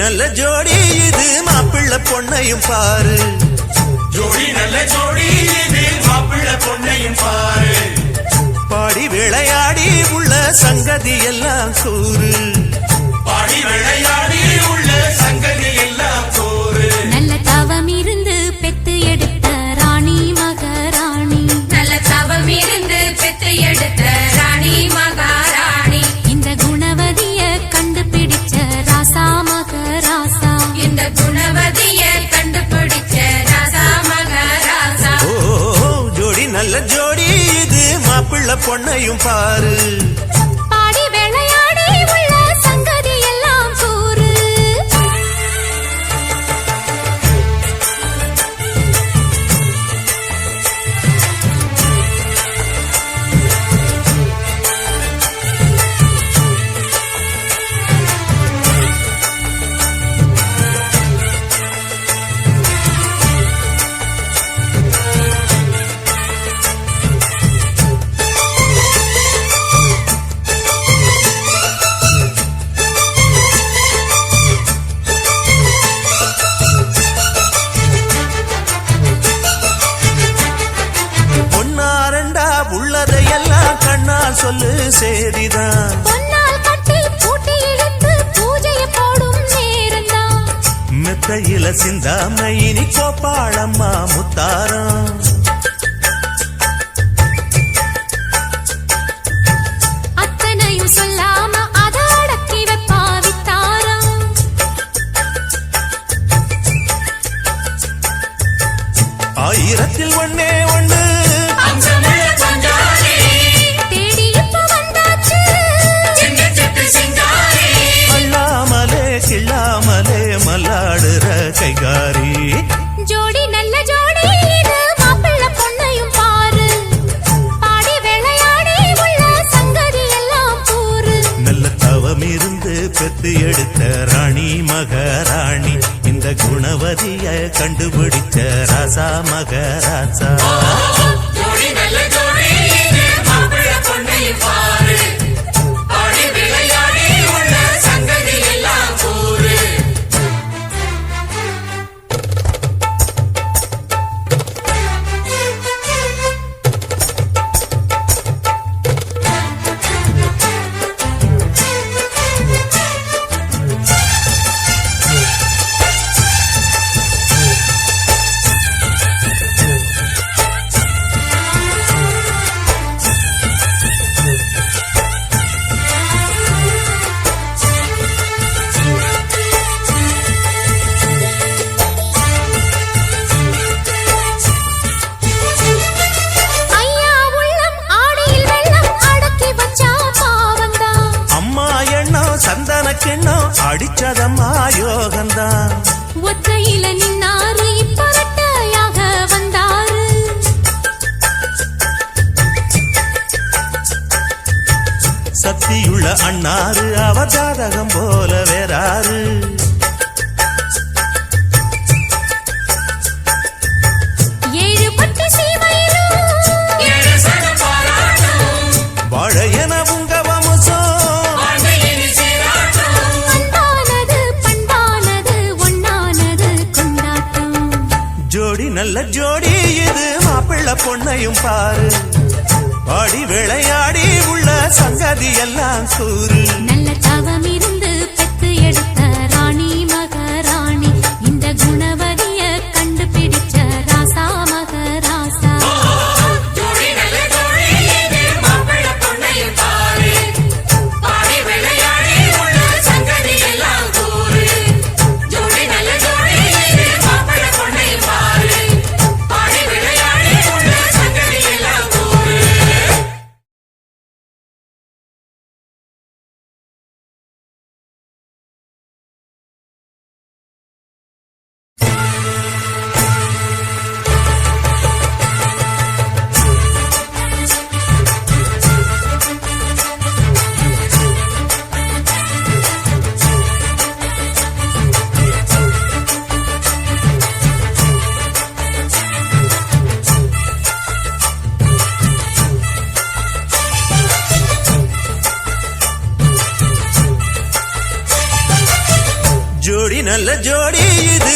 நல்ல ஜோடி இது மாப்பிள்ள பொண்ணையும் பாரு. ஜோடி நல்ல ஜோடி இது மாப்பிள்ள பொண்ணையும் பாரு. பாடி விளையாடி உள்ள சங்கதி எல்லாம் கூறு. பாடி விளையாடி உள்ள சங்கதி எல்லாம் கூறு. நல்ல தவம் இருந்து பெத்து எடுத்த ராணி மகாராணி. நல்ல தவம் இருந்து பெத்து எடுத்த ராணி மகாராணி. இந்த குணவதிய கண்டுபிடிச்ச ராசா மகராசா. இந்த குணவதிய கண்டுபிடிச்ச ராசா மகராசா. ஓ ஜோடி நல்ல ஜோடி இது மாப்பிள்ள பொண்ணையும் பாரு. பாடி விளையாடி உள்ள சங்கதி எல்லாம் கூறு. உள்ளதையெல்லாம் கண்ணால் சொல்லு சேதிதான். பொன்னால் கட்டி பூட்டி இழுத்து பூஜையை போடும் நேரம்தான். மெத்தையில சிந்தாம இனி கோப்பாளம்மா முத்தாரம். அத்தனையும் சொல்லாம அத அடக்கி வைப்பா வித்தாரம். ஆயிரத்தில் ஒன்னே ஒண்ணு தேடி இப்ப வந்தாச்சு. அல்லாமலே கிள்ளாமலே மல்லாடுற கைகாரி. ஜோடி நல்ல ஜோடி இது மாப்பிள்ள பொண்ணையும் பாரு. பாடி விளையாடி உள்ள சங்கதி எல்லாம் கூறு. நல்ல தவம் இருந்து பெத்து எடுத்த ராணி மகாராணி. இந்த குணவதிய கண்டுபிடிச்ச ராசா மகராசா. ஜோடி நல்ல ஜோடி இது மாப்பிள்ள பொண்ணையும் பாரு. பாடி விளையாடி உள்ள சங்கதி எல்லாம் கூறு. ஐயா உள்ளம் ஆடியில் வெள்ளம் அடக்கி வச்சா பாவந்தான். அம்மா எண்ணம் சந்தன கிண்ணம் அடிச்சதம்மா யோகந்தான். ஒத்தையில நின்னாரு இப்ப ரெட்டையாக வந்தாரு. சக்தியுள்ள அண்ணாரு அவ ஜாதகம் போல வேறாரு. ஏழு பட்டு சீமையிலும் ஏழு சனம் பாராட்டும். வாழையன உங்க வம்சம். வாழ்க்கையின் சீராட்டும். அன்பானது பண்பானது ஒண்ணானது கொண்டாட்டம். ஜோடி நல்ல ஜோடி இது மாப்பிள்ள பொண்ணையும் பாரு. பாடி விளையாடி உள்ள சங்கதி எல்லாம் கூறு. நல்ல தவம் இருந்து பெத்து எடுத்த ராணி மகாராணி. இந்த குணவதிய கண்டுபிடிச்ச ராசா மகராசா. ஜோடி நல்ல ஜோடி இது மாப்பிள்ள பொண்ணையும் பாரு. பாடி விளையாடி உள்ள சங்கதி எல்லாம் கூறு. ஜோடி நல்ல ஜோடி இது மாப்பிள்ள பொண்ணையும் பாரு. பாடி விளையாடி உள்ள சங்கதி எல்லாம் கூறு. நல்ல ஜோடி இது